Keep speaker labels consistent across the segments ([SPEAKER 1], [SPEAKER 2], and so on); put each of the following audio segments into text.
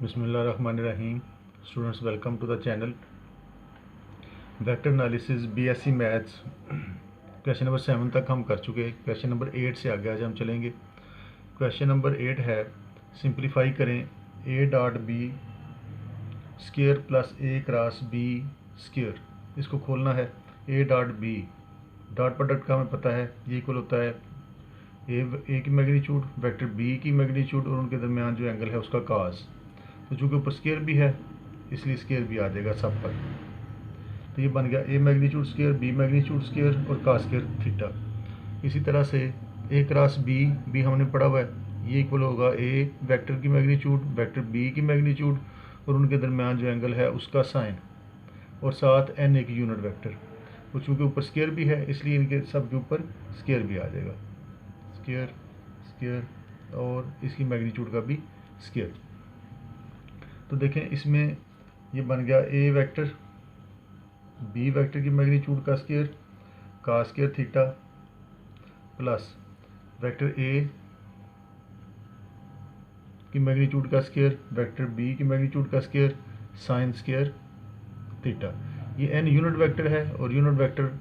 [SPEAKER 1] बिस्मिल्लाहिर्रहमानिर्रहीम। Students, welcome to the channel vector analysis BSc maths. Question number 7 तक हम कर चुके हैं। क्वेश्चन नंबर 8 से आगे आज हम चलेंगे। क्वेश्चन नंबर 8 है, सिंप्लीफाई करें A dot B square plus A cross B square. इसको खोलना है। A dot B, dot product का हमें पता है, ये इक्वल होता है ए की मैग्नीट्यूड वेक्टर बी की मैग्नीट्यूड और उनके दरमियान जो एंगल है उसका काज। तो चूँकि ऊपर स्केयर भी है इसलिए स्केयर भी आ जाएगा सब पर। तो ये बन गया A magnitude square B magnitude square और कास स्केयर थीटा। इसी तरह से ए क्रॉस बी हमने पढ़ा हुआ है, ये इक्वल होगा ए वेक्टर की मैग्नीट्यूड वेक्टर बी की मैग्नीट्यूड और उनके दरमियान जो एंगल है उसका साइन और साथ एन एक यूनिट वेक्टर। तो चूँकि ऊपर स्केयर भी है इसलिए इनके सब के ऊपर स्केयर भी आ जाएगा, स्केयर स्केयर और इसकी मैग्नीट्यूड का भी स्केयर। तो देखें इसमें ये बन गया ए वेक्टर बी वेक्टर की मैग्नीट्यूड का स्केयर का square theta plus vector A की मैग्नीट्यूड का स्केयर वेक्टर बी की मैग्नीट्यूड का स्केयर साइन स्केयर थीटा। ये एन यूनिट वेक्टर है और यूनिट वेक्टर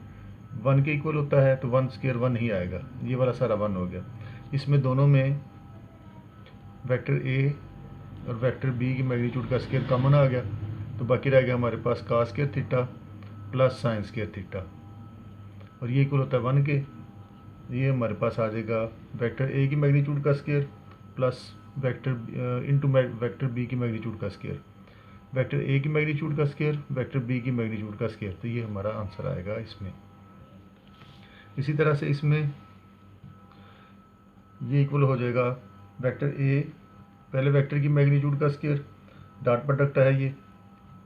[SPEAKER 1] 1 के इक्वल होता है तो 1 स्केयर 1 ही आएगा, ये वाला सारा 1 हो गया। इसमें दोनों में वेक्टर ए और वेक्टर बी की मैग्नीट्यूड का स्केयर कॉमन आ गया तो बाकी रह गया हमारे पास का square theta plus sine square theta और ये इक्वल होता है 1 के। ये हमारे पास आ जाएगा वेक्टर ए की मैग्नीट्यूड का square plus vector into vector B की मैग्नीट्यूड का स्केयर वेक्टर ए की मैग्नीट्यूड का स्केयर वेक्टर बी की मैग्नीट्यूड का स्केयर। तो ये हमारा आंसर आएगा इसमें। इसी तरह से इसमें ये इक्वल हो जाएगा वेक्टर ए पहले वेक्टर की मैग्नीट्यूड का स्केयर डॉट प्रोडक्ट है ये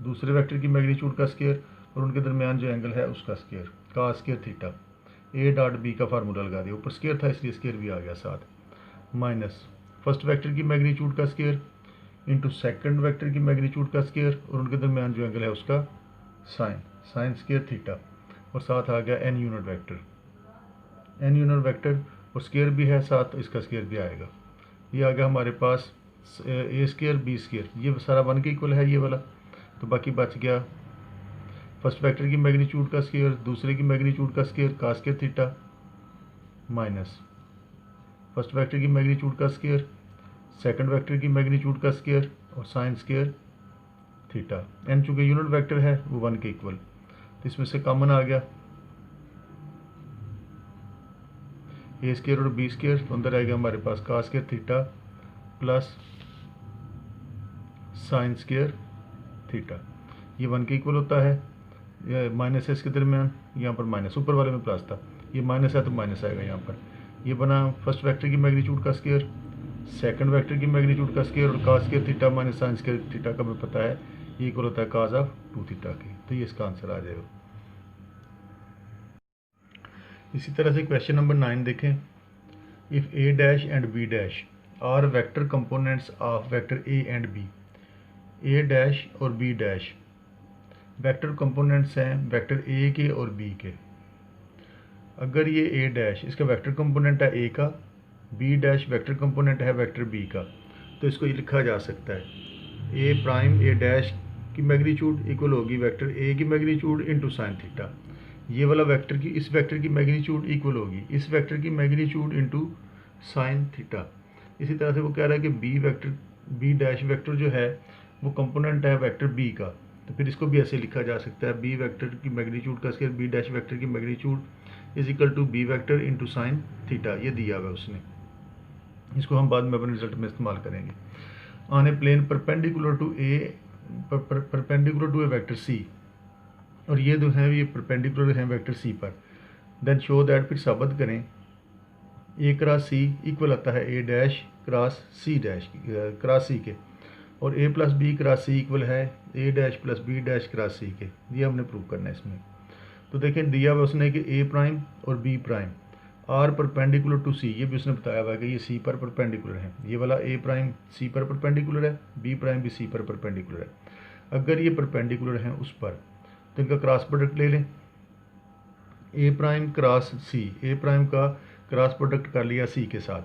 [SPEAKER 1] दूसरे वेक्टर की मैग्नीट्यूड का स्केयर और उनके दरमियान जो एंगल है उसका स्केयर का square theta. A dot B का फार्मूला लगा दिया, ऊपर स्केयर था इसलिए स्केयर भी आ गया साथ, माइनस फर्स्ट वेक्टर की मैग्नीट्यूड का स्केयर इंटू सेकंड वेक्टर की मैग्नीट्यूड का स्केयर और उनके दरमियान जो एंगल है उसका साइन स्केयर थीटा और साथ आ गया एन यूनिट वेक्टर और स्केयर भी है साथ तो इसका स्केयर भी आएगा। ये आ गया हमारे पास ए स्केयर बी स्केयर, ये सारा 1 के इक्वल है ये वाला। तो बाकी बच गया फर्स्ट वेक्टर की मैग्नीट्यूड का स्केयर दूसरे की मैग्नीट्यूड का स्केयर का square theta minus first vector की मैग्नीट्यूड का स्केयर सेकंड वेक्टर की मैग्नीट्यूड का स्केयर और साइन स्केयर थीटा। एन चूँकि यूनिट वेक्टर है वो 1 के इक्वल तो इसमें से कॉमन आ गया ए स्केयर और बी स्केयर, तो अंदर आएगा हमारे पास का square theta plus sine square theta. ये 1 के इक्वल होता है, ये माइनस है इसके दरमियान, यहाँ पर माइनस ऊपर वाले में प्लस था, ये माइनस है तो माइनस आएगा यहाँ पर। ये बना फर्स्ट वेक्टर की मैग्नीट्यूड का स्केयर सेकंड वेक्टर की मैग्नीट्यूड का स्केयर और का square theta minus sine square theta का भी पता है ये इक्वल होता है काज ऑफ 2 थीटा के। तो ये इसका आंसर आ जाएगा। इसी तरह से क्वेश्चन नंबर 9 देखें। If A dash and B dash are vector components of vector A and B, A dash और बी डैश वेक्टर कंपोनेंट्स हैं वेक्टर ए के और बी के। अगर ये ए डैश इसका वेक्टर कंपोनेंट है ए का, बी डैश वेक्टर कंपोनेंट है वेक्टर बी का, तो इसको ये लिखा जा सकता है ए प्राइम ए डैश की मैग्नीट्यूड इक्वल होगी वेक्टर ए की मैग्नीट्यूड इंटू साइन थीटा। ये वाला वेक्टर की इस वेक्टर की मैग्नीट्यूड इक्वल होगी इस वेक्टर की मैग्नीट्यूड इंटू साइन थीटा। इसी तरह से वो कह रहा है कि बी डैश वेक्टर जो है वो कंपोनेंट है वेक्टर बी का, तो फिर इसको भी ऐसे लिखा जा सकता है बी वेक्टर की मैग्नीट्यूड का स्केयर बी डैश वेक्टर की magnitude is equal to B vector into sine theta. ये दिया हुआ है उसने, इसको हम बाद में अपने रिजल्ट में इस्तेमाल करेंगे। On a plane perpendicular to a vector C, और ये जो है ये परपेंडिकुलर हैं वेक्टर सी पर। देन शो दैट, फिर साबित करें ए क्रॉस सी इक्वल आता है A dash cross C dash cross C के और A plus B cross C equal है A dash plus B dash cross C के। ये हमने प्रूव करना है इसमें। तो देखें दिया हुआ उसने कि ए प्राइम और B prime are perpendicular to C, ये भी उसने बताया हुआ है कि ये सी पर परपेंडिकुलर है। ये वाला ए प्राइम सी पर परपेंडिकुलर है, बी प्राइम भी सी पर परपेंडिकुलर है। अगर ये परपेंडिकुलर हैं उस पर तो इनका क्रॉस प्रोडक्ट ले लें ए प्राइम क्रॉस सी, ए प्राइम का क्रॉस प्रोडक्ट कर लिया सी के साथ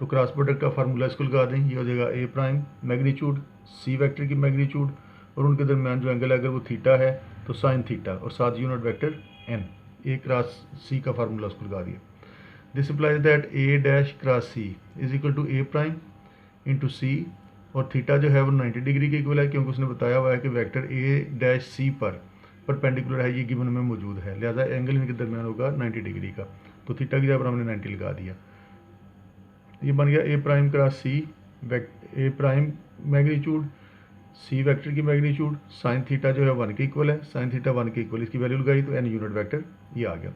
[SPEAKER 1] तो क्रॉस प्रोडक्ट का फार्मूला इसको लगा दें, ये हो जाएगा ए प्राइम मैग्नीट्यूड सी वेक्टर की मैग्नीट्यूड और उनके दरमियान जो एंगल है अगर वो थीटा है तो साइन थीटा और साथ unit vector N, A cross C का फार्मूला उसको लगा दिया। This implies that A dash cross C is equal to A prime into C, और थीटा जो है वो 90 डिग्री के इक्वल है क्योंकि उसने बताया हुआ है कि वेक्टर ए डैश सी पर परपेंडिकुलर है, ये गिवन में मौजूद है, लिहाजा एंगल इनके दरमियान होगा 90 डिग्री का। तो थीटा की जगह पर हमने 90 लगा दिया। ये बन गया ए प्राइम क्रॉस सी, ए प्राइम मैग्नीट्यूड सी वेक्टर की मैग्नीट्यूड साइन थीटा जो है 1 के इक्वल है, साइन थीटा 1 के इक्वल, इसकी वैल्यू लगाई तो एन यूनिट वेक्टर ये आ गया।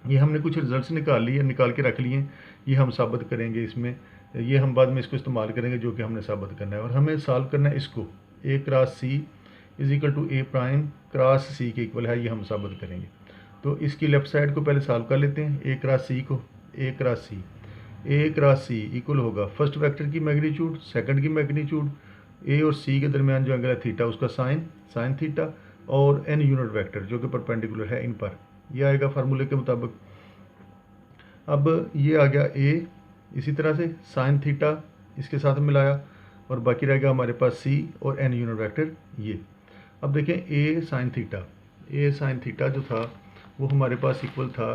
[SPEAKER 1] ये हमने कुछ रिजल्ट्स निकाल के रख लिए, ये हम साबित करेंगे इसमें, ये हम बाद में इसको इस्तेमाल करेंगे जो कि हमने साबित करना है। और हमें सॉल्व करना है इसको, A cross C is equal to A prime cross C के इक्वल है, ये हम साबित करेंगे। तो इसकी लेफ्ट साइड को पहले सॉल्व कर लेते हैं, ए क्रॉस सी को, ए क्रॉस सी इक्वल होगा फर्स्ट वेक्टर की मैग्नीट्यूड सेकंड की मैग्नीट्यूड, ए और सी के दरमियान जो एंगल है थीटा उसका साइन थीटा और एन यूनिट वेक्टर जो कि परपेंडिकुलर है इन पर, यह आएगा फार्मूले के मुताबिक। अब ये आ गया ए, इसी तरह से साइन थीटा इसके साथ मिलाया और बाकी रहेगा हमारे पास सी और एन यूनिट वेक्टर ये। अब देखें ए साइन थीटा जो था वो हमारे पास इक्वल था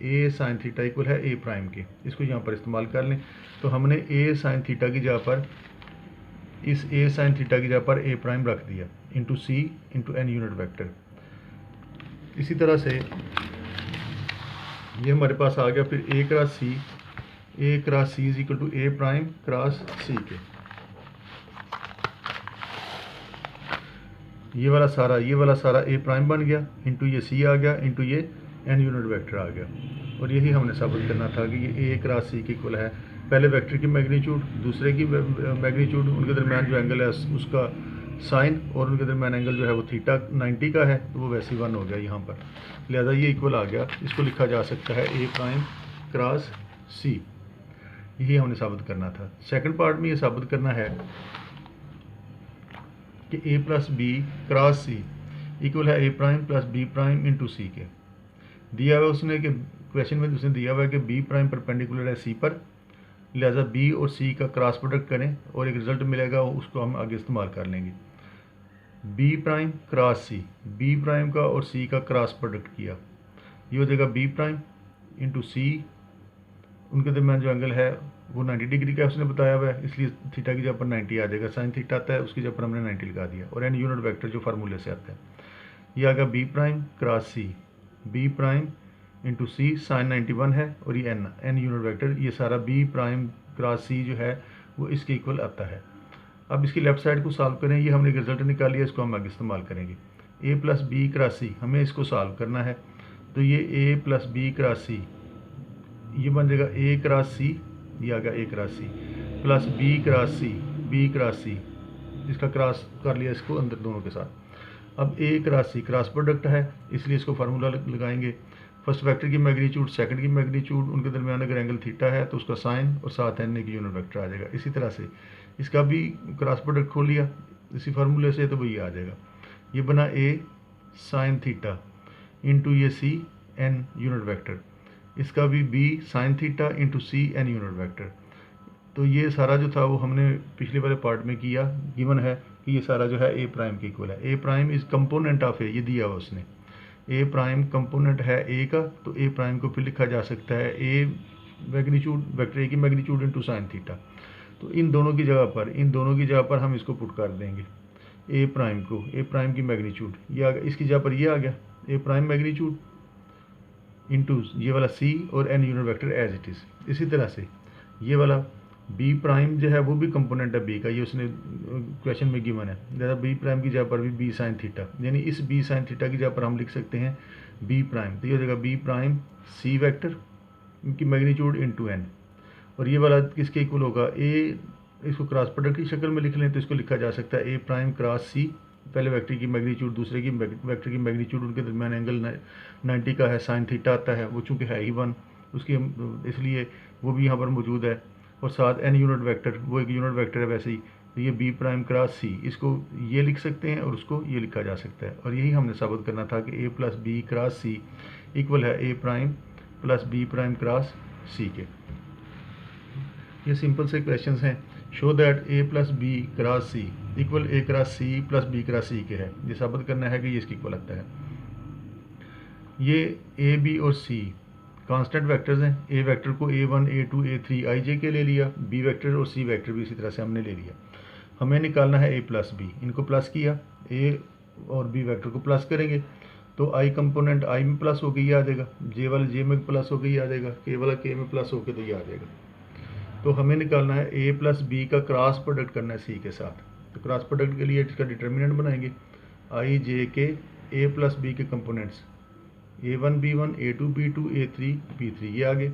[SPEAKER 1] ए साइन थीटा इक्वल है ए प्राइम के, इसको यहाँ पर इस्तेमाल कर लें। तो हमने ए साइन थीटा की जगह पर इस ए साइन थीटा की जगह पर ए प्राइम रख दिया into C into N unit vector. इसी तरह से ये हमारे पास आ गया फिर A cross C is equal to A prime cross C के, ये वाला सारा ए प्राइम बन गया इंटू ये सी आ गया इंटू ये एन यूनिट वेक्टर आ गया। और यही हमने साबित करना था कि ये ए क्रॉस सी के इक्वल है पहले वेक्टर की मैग्नीट्यूड दूसरे की मैग्नीट्यूड, उनके दरमियान जो एंगल है उसका साइन और उनके दरमियान एंगल जो है वो थीटा 90 का है, तो वो वैसे 1 हो गया यहाँ पर, लिहाजा ये इक्वल आ गया। इसको लिखा जा सकता है ए प्राइम क्रॉस सी, यही हमने साबित करना था। सेकंड पार्ट में ये साबित करना है कि A plus B cross C equal है A prime plus B prime into C के। दिया हुआ उसने कि क्वेश्चन में उसने दिया हुआ है कि बी प्राइम परपेंडिकुलर है सी पर, लिहाजा बी और सी का क्रॉस प्रोडक्ट करें और एक रिजल्ट मिलेगा, उसको हम आगे इस्तेमाल कर लेंगे। बी प्राइम क्रॉस सी, बी प्राइम का और सी का क्रॉस प्रोडक्ट किया, ये हो जाएगा बी प्राइम इंटू सी, उनके दरमियान जो एंगल है वो 90 डिग्री का उसने बताया हुआ है, इसलिए थीटा की जगह पर 90 आ जाएगा, साइन थीटा आता है उसकी जगह पर हमने 90 लगा दिया और एन यूनिट वेक्टर जो फार्मूले से आता है ये आ गया बी प्राइम क्रॉस सी, बी प्राइम इंटू सी साइन 91 है और ये एन यूनिट वेक्टर, ये सारा बी प्राइम क्रॉस सी जो है वो इसके इक्वल आता है। अब इसकी लेफ्ट साइड को सॉल्व करें, ये हमने एक रिजल्ट निकाल लिया, इसको हम आगे इस्तेमाल करेंगे। A plus B cross C, हमें इसको सॉल्व करना है, तो ये A plus B cross C ये बन जाएगा ए क्रॉस सी, ये आ गया A cross C plus B cross C, इसका क्रॉस कर लिया इसको अंदर दोनों के साथ। अब ए क्रॉस सी क्रॉस प्रोडक्ट है इसलिए इसको फार्मूला लगाएंगे, फर्स्ट वेक्टर की मैग्नीट्यूड सेकंड की मैग्नीट्यूड, उनके दरमियान अगर एंगल थीटा है तो उसका साइन और साथ एन की यूनिट वेक्टर आ जाएगा। इसी तरह से इसका भी क्रॉस प्रोडक्ट खोल लिया इसी फार्मूले से, तो वही आ जाएगा, ये बना ए साइन थीटा इंटू ये सी एन यूनिट वेक्टर, इसका भी B sine theta into C N unit vector. तो ये सारा जो था वो हमने पिछले वाले पार्ट में किया, गिवन है कि ये सारा जो है ए प्राइम के इक्वल है। A prime is component of ए, ये दिया हुआ उसने, ए प्राइम कंपोनेंट है ए का, तो ए प्राइम को फिर लिखा जा सकता है ए मैग्नीट्यूड वेक्टर ए की मैग्नीट्यूड इंटू साइन थीटा। तो इन दोनों की जगह पर हम इसको पुट कर देंगे ए प्राइम को, ए प्राइम की मैग्नीट्यूड ये आ गया, इसकी जगह पर ये आ गया ए प्राइम मैग्नीट्यूड इंटू ये वाला सी और N unit vector as it is. इसी तरह से ये वाला बी प्राइम जो है वो भी कंपोनेंट है बी का, ये उसने क्वेश्चन में गिवन है, जैसा बी प्राइम की जगह पर भी बी साइन थीटा, यानी इस बी साइन थीटा की जगह पर हम लिख सकते हैं बी प्राइम, तो ये हो जाएगा बी प्राइम सी वेक्टर की मैग्नीट्यूड इंटू एन, और ये वाला किसके इक्वल होगा ए, इसको क्रॉस प्रोडक्ट की शक्ल में लिख लें तो इसको लिखा जा सकता है ए प्राइम क्रॉस सी, पहले वेक्टर की मैग्नीट्यूड दूसरे की वेक्टर की मैग्नीट्यूड, उनके दरमियान एंगल 90 का है, साइन थीटा आता है, वो चूँकि है ही 1 उसकी, इसलिए वो भी यहाँ पर मौजूद है, और साथ एन यूनिट वेक्टर वो एक यूनिट वेक्टर है वैसे ही, तो ये बी प्राइम क्रॉस सी, इसको ये लिख सकते हैं और उसको ये लिखा जा सकता है। और यही हमने साबित करना था कि A plus B cross C equal है A prime plus B prime cross C के। ये सिंपल से क्वेश्चन हैं। Show that A plus B cross C equal A cross C plus B cross C के है। ये साबित करना है कि ये इसकी इक्वल आता है। ये ए बी और सी कांस्टेंट वेक्टर्स हैं। ए वेक्टर को A1 A2 A3 IJ के ले लिया, बी वेक्टर और सी वेक्टर भी इसी तरह से हमने ले लिया। हमें निकालना है ए प्लस बी, इनको प्लस किया, ए और बी वेक्टर को प्लस करेंगे तो आई कंपोनेंट आई में प्लस होकर ये आ जाएगा, जे वाला जे में प्लस होकर ये आ जाएगा, के वाला के में प्लस होकर तो ये आ जाएगा। तो हमें निकालना है ए प्लस बी का क्रॉस प्रोडक्ट करना है सी के साथ। तो क्रॉस प्रोडक्ट के लिए इसका डिटर्मिनेंट बनाएंगे आई जे के ए प्लस बी के components A1 B1 A2 B2 A3 B3 ये आगे।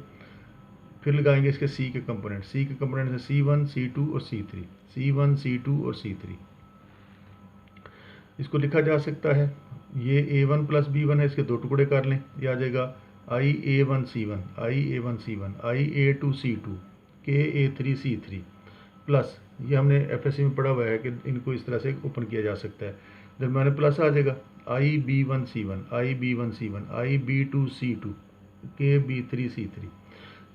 [SPEAKER 1] फिर लगाएंगे इसके सी के कंपोनेंट। सी के कंपोनेंट है C1 C2 और C3, C1 C2 और C3। इसको लिखा जा सकता है, ये A1 प्लस B1 है, इसके दो टुकड़े कर लें, ये आ जाएगा I A1 C1 I A1 C1 I A2 C2 K A3 C3 plus ये हमने FSC में पढ़ा हुआ है कि इनको इस तरह से ओपन किया जा सकता है। दरम्यान प्लस आ जाएगा I B1 C1 I B1 C1 I B2 C2 K B3 C3।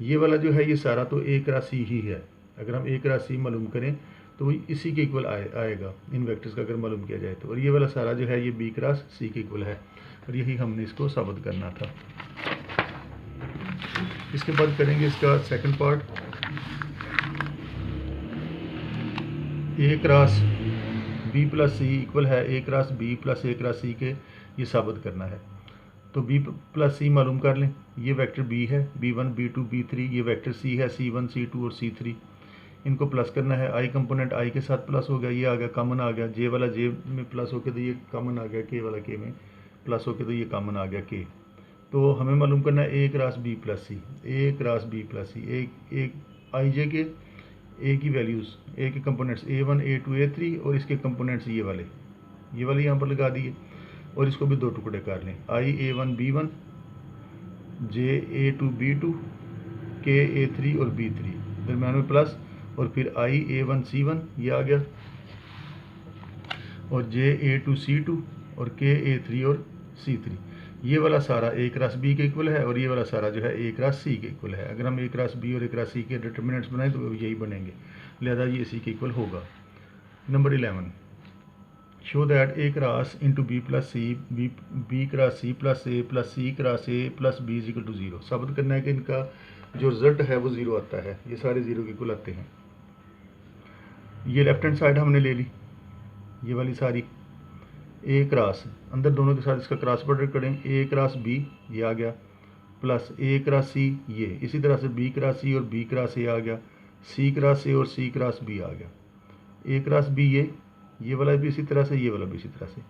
[SPEAKER 1] ये वाला जो है ये सारा तो A क्रॉस C ही है। अगर हम A क्रॉस C मालूम करें तो वो इसी के इक्वल आएगा इन वेक्टर्स का अगर मालूम किया जाए तो। और ये वाला सारा जो है ये B क्रॉस C के इक्वल है और यही हमने इसको साबित करना था। इसके बाद करेंगे इसका second part. A cross B plus C equal है A cross B plus A cross C के, ये साबित करना है। तो बी प्लस सी मालूम कर लें, ये वेक्टर बी है B1 B2 B3, ये वेक्टर सी है C1 C2 और C3। इनको प्लस करना है, आई कंपोनेंट आई के साथ प्लस हो गया, ये आ गया कॉमन आ गया, जे वाला जे में प्लस होकर तो ये कॉमन आ गया, के वाला के में प्लस होकर तो ये कॉमन आ गया के। तो हमें मालूम करना है A cross B plus C, A cross B plus सी, एक आई जे के ए की वैल्यूज़, ए के कंपोनेंट्स A1 A2 A3 और इसके कंपोनेंट्स ये वाले यहाँ पर लगा दिए और इसको भी दो टुकड़े कर लें, I A1 B1 J A2 B2 K A3 और B3, दरम्यान में प्लस और फिर I A1 C1 ये आ गया और J A2 C2 और K A3 और C3। ये वाला सारा ए क्रॉस बी के इक्वल है और ये वाला सारा जो है ए क्रॉस सी के इक्वल है। अगर हम ए क्रॉस बी और ए क्रॉस सी के डिटर्मिनेंट्स बनाएं तो यही बनेंगे, लिहाजा ये सी के इक्वल होगा। Number 11, show that A cross into B plus C B cross C plus C cross A plus B is equal to 0। साबित करना है कि इनका जो रिजल्ट है वो 0 आता है, ये सारे 0 के इक्वल आते हैं। ये लेफ्ट हैंड साइड हमने ले ली, ये वाली सारी ए क्रॉस अंदर दोनों के साथ इसका क्रॉस प्रोडक्ट करें, ए क्रॉस बी ये आ गया प्लस ए क्रॉस सी ये, इसी तरह से बी क्रॉस सी और बी क्रॉस ए आ गया, सी क्रॉस ए और सी क्रॉस बी आ गया, ए क्रॉस बी ये वाला भी इसी तरह से, ये वाला भी इसी तरह से।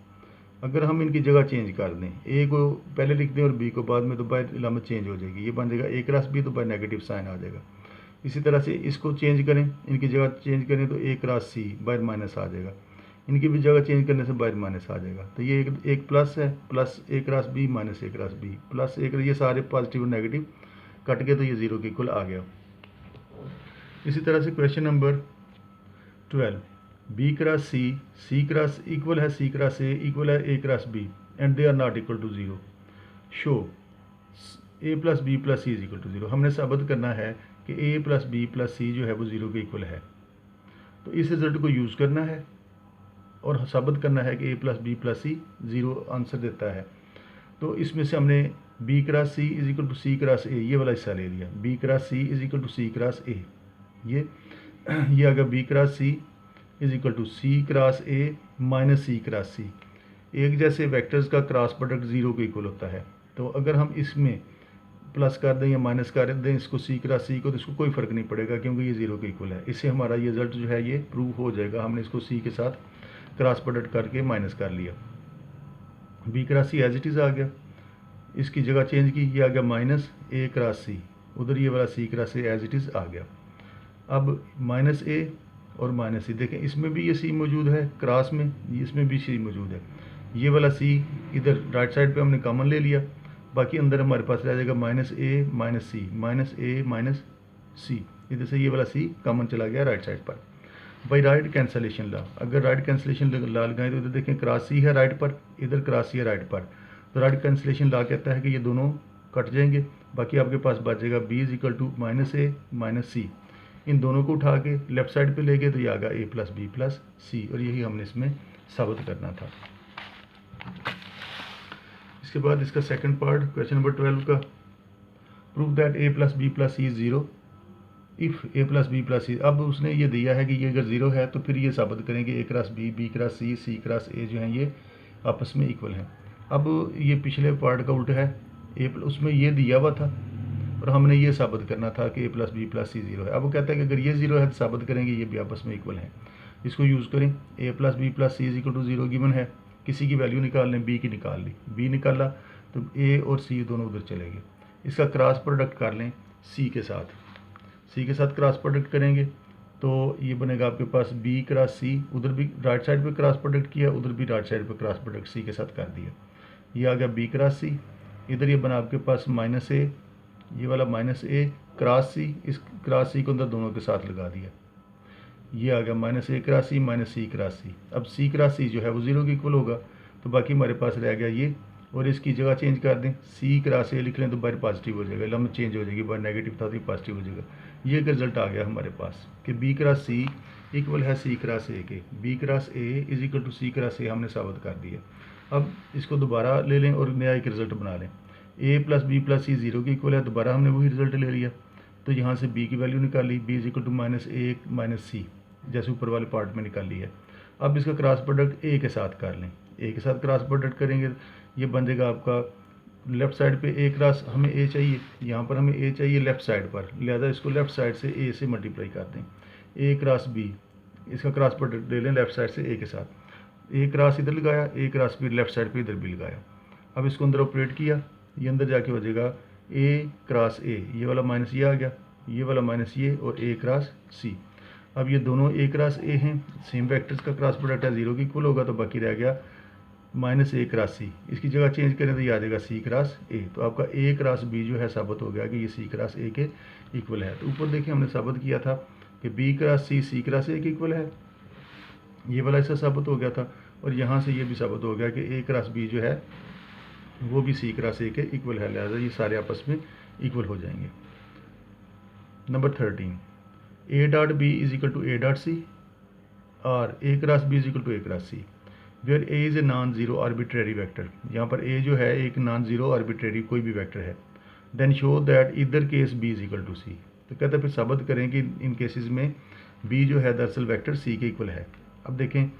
[SPEAKER 1] अगर हम इनकी जगह चेंज कर दें, ए को पहले लिख दें और बी को बाद में, तो बाय इलामत चेंज हो जाएगी, ये बन जाएगा ए क्रॉस बी, तो बाय नेगेटिव साइन आ जाएगा। इसी तरह से इसको चेंज करें, इनकी जगह चेंज करें तो ए क्रॉस सी बाय माइनस आ जाएगा, इनकी भी जगह चेंज करने से बाय माइनस आ जाएगा। तो ये एक प्लस है, plus A cross B minus A cross B plus एक, ये सारे पॉजिटिव और नेगेटिव कट के तो ये 0 के इक्वल आ गया। इसी तरह से question number 12, B cross C cross equal है सी क्रॉस ए इक्वल है A cross B and they are not equal to 0। Show A plus B plus C is equal to 0। हमने साबित करना है कि A plus B plus C जो है वो 0 के इक्वल है। तो इस रिजल्ट को यूज़ करना है और साबित करना है कि A plus B plus C 0 answer देता है। तो इसमें से हमने B cross C is equal to C cross A ये वाला हिस्सा ले लिया, B cross C is equal to C cross A, ये आ गया B cross C is equal to C cross A minus C cross C. एक जैसे वेक्टर्स का क्रॉस प्रोडक्ट 0 के इक्वल होता है। तो अगर हम इसमें प्लस कर दें या माइनस कर दें इसको सी क्रॉस सी को, तो इसको कोई फ़र्क नहीं पड़ेगा क्योंकि ये 0 के इक्वल है। इससे हमारा ये रिजल्ट जो है ये प्रूव हो जाएगा। हमने इसको सी के साथ क्रॉस प्रोडक्ट करके माइनस कर लिया, B cross C as it is आ गया, इसकी जगह चेंज की, ये आ गया माइनस ए क्रॉस सी, उधर ये वाला C cross A as it is आ गया। अब माइनस ए और माइनस सी, देखें इसमें भी ये सी मौजूद है क्रॉस में, इसमें भी सी मौजूद है, ये वाला सी इधर राइट साइड पे हमने कॉमन ले लिया, बाकी अंदर हमारे पास रह जाएगा minus A minus C minus A minus सी, इधर से ये वाला सी कॉमन चला गया राइट साइड पर। बाई राइट कैंसलेशन ला, अगर राइट कैंसलेशन ला लगाएं तो इधर देखें क्रॉस सी है राइट पर, इधर क्रॉस सी है राइट पर, तो राइट कैंसलेशन ला कहता है कि ये दोनों कट जाएंगे, बाकी आपके पास बच जाएगा B is equal to minus A minus C, इन दोनों को उठा के लेफ्ट साइड पे ले गए तो ये आ गया ए प्लस बी प्लस सी, और यही हमने इसमें साबित करना था। इसके बाद इसका सेकंड पार्ट क्वेश्चन नंबर 12 का, prove that A plus B plus C is zero if A plus B plus C. अब उसने ये दिया है कि ये अगर ज़ीरो है तो फिर ये साबित करेंगे A cross B cross C cross A जो है ये आपस में इक्वल हैं। अब ये पिछले पार्ट का उल्टा है, उसमें ये दिया हुआ था और हमने ये साबित करना था कि A plus B plus C zero है। अब वो कहता है कि अगर ये ज़ीरो है तो साबित करेंगे ये भी आपस में इक्वल हैं। इसको यूज़ करें, A plus B plus C is equal to zero given है, किसी की वैल्यू निकाल लें, बी की निकाल ली, बी निकाला तो ए और सी दोनों उधर चले गए। इसका क्रॉस प्रोडक्ट कर लें सी के साथ क्रॉस प्रोडक्ट करेंगे तो ये बनेगा आपके पास बी क्रॉस सी, उधर भी राइट साइड पे क्रॉस प्रोडक्ट किया, उधर भी राइट साइड पे क्रॉस प्रोडक्ट सी के साथ कर दिया, ये आ गया बी क्रॉस सी। इधर ये बना आपके पास माइनस ए, ये वाला माइनस ए क्रॉस सी, इस क्रॉस सी को अंदर दोनों के साथ लगा दिया, ये आ गया माइनस ए क्रॉस सी माइनस सी क्रॉस सी। अब सी क्रॉस सी जो है वो ज़ीरो के इक्वल होगा, तो बाकी हमारे पास रह गया ये, और इसकी जगह चेंज कर दें, सी क्रॉस ए लिख लें तो बाहर पॉजिटिव हो जाएगा, लम्ब चेंज हो जाएगी, बाहर नेगेटिव था तो ये पॉजिटिव हो जाएगा। ये एक रिजल्ट आ गया हमारे पास कि बी क्रॉस सी इक्वल है सी क्रॉस ए के, B cross A is equal to C cross A हमने साबित कर दिया। अब इसको दोबारा ले लें और नया एक रिजल्ट बना लें, ए प्लस बी प्लस सी ज़ीरो के इक्वल है, दोबारा हमने वही रिजल्ट ले लिया, तो यहाँ से बी की वैल्यू निकाली, B is equal to minus A minus C, जैसे ऊपर वाले पार्ट में निकाल लिया। अब इसका क्रॉस प्रोडक्ट ए के साथ कर लें, ए के साथ क्रॉस प्रोडक्ट करेंगे ये बन जाएगा आपका लेफ़्ट साइड पे ए क्रॉस, हमें ए चाहिए, यहाँ पर हमें ए चाहिए लेफ़्ट साइड पर, लिहाजा इसको लेफ़्ट साइड से ए से मल्टीप्लाई कर दें, ए क्रॉस बी, इसका क्रॉस प्रोडक्ट ले लें लेफ़्ट साइड से ए के साथ, ए क्रॉस इधर लगाया, ए क्रॉस भी लेफ़्ट साइड पे इधर भी लगाया। अब इसको अंदर ऑपरेट किया, ये अंदर जाके हो जाएगा ए क्रॉस ए, ये वाला माइनस ये आ गया, ये वाला माइनस ये, और ए क्रॉस सी। अब ये दोनों ए क्रॉस ए हैं, सेम वेक्टर्स का क्रॉस प्रोडक्ट है, ज़ीरो की इक्वल होगा, तो बाकी रह गया माइनस ए क्रॉस सी, इसकी जगह चेंज करें तो ये आ जाएगा सी क्रॉस ए। तो आपका ए क्रॉस बी जो है साबित हो गया कि ये सी क्रॉस ए के इक्वल है। तो ऊपर देखिए हमने साबित किया था कि B cross C cross A के इक्वल है, ये वाला इससे साबित हो गया था, और यहाँ से ये भी साबित हो गया कि ए क्रॉस बी जो है वो भी सी क्रॉस ए के इक्वल है, लिहाजा ये सारे आपस में इक्वल हो जाएंगे। Number 13, A dot B is equal to A dot C और A cross B is equal to A cross C, where A is a non zero arbitrary vector. यहाँ पर ए जो है एक नॉन ज़ीरो आर्बिट्रेरी कोई भी वेक्टर है। Then show that इधर case B is equal to C, तो कहते हैं फिर साबित करें कि इन केसेस में बी जो है दरअसल वेक्टर सी के इक्वल है। अब देखें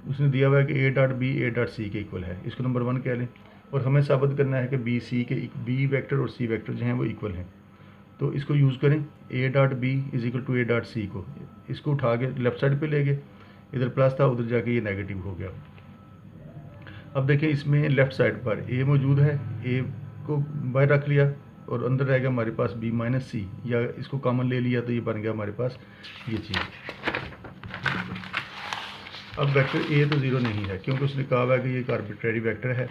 [SPEAKER 1] उसने दिया हुआ है कि ए डॉट सी के इक्वल है, इसको नंबर 1 कह लें, और हमें साबित करना है कि बी वेक्टर और सी वेक्टर जो हैं वो इक्वल हैं। तो इसको यूज़ करें, A dot B is equal to A dot C को, इसको उठा के लेफ्ट साइड पे ले गए, इधर प्लस था उधर जाके ये नेगेटिव हो गया। अब देखें इसमें लेफ़्ट साइड पर ए मौजूद है, ए को बाहर रख लिया और अंदर रहेगा हमारे पास बी माइनस सी, या इसको कॉमन ले लिया तो ये बन गया हमारे पास ये चीज़। अब वेक्टर ए तो ज़ीरो नहीं है क्योंकि उसने कहा हुआ है कि ये एक आर्बिट्रेरी वेक्टर है,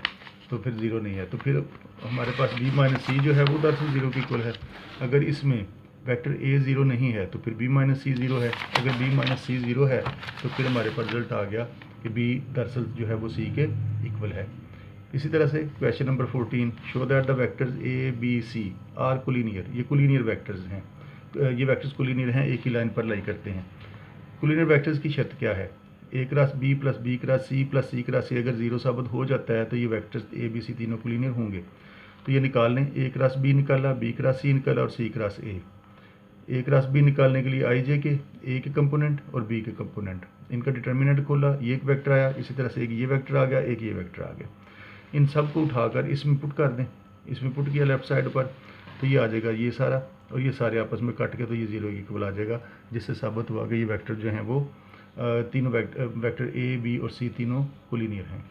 [SPEAKER 1] तो फिर ज़ीरो नहीं है, तो फिर हमारे पास बी माइनस सी जो है वो दरअसल ज़ीरो के इक्वल है। अगर इसमें वेक्टर ए ज़ीरो नहीं है तो फिर बी माइनस सी ज़ीरो है, अगर बी माइनस सी ज़ीरो है तो फिर हमारे पास रिजल्ट आ गया कि बी दरअसल जो है वो सी के इक्वल है। इसी तरह से question number 14, show that the vectors A B C are collinear, ये कोलिनियर वेक्टर्स हैं, ये वेक्टर्स कोलिनियर हैं, एक ही लाइन पर लाई करते हैं। कोलिनियर वेक्टर्स की शर्त क्या है, A cross B plus B cross C cross A अगर ज़ीरो साबित हो जाता है तो ये वेक्टर्स ए बी सी तीनों कोलिनियर होंगे। तो ये निकाल लें, ए क्रॉस बी निकाला, बी क्रॉस सी निकाला और सी क्रॉस ए क्रॉस बी निकालने के लिए आई जे के ए के कंपोनेंट और बी के कंपोनेंट, इनका डिटर्मिनेंट खोला, ये एक वेक्टर आया, इसी तरह से एक ये वेक्टर आ गया, एक ये वेक्टर आ गया। इन सब को उठाकर इसमें पुट कर दें, इसमें पुट किया लेफ़्ट साइड पर, तो ये आ जाएगा ये सारा, और ये सारे आपस में कट के तो ये ज़ीरो इक्वल आ जाएगा, जिससे साबित हुआ कि ये वेक्टर जो हैं वो तीनों वेक्टर ए बी और सी तीनों कोलिनियर हैं।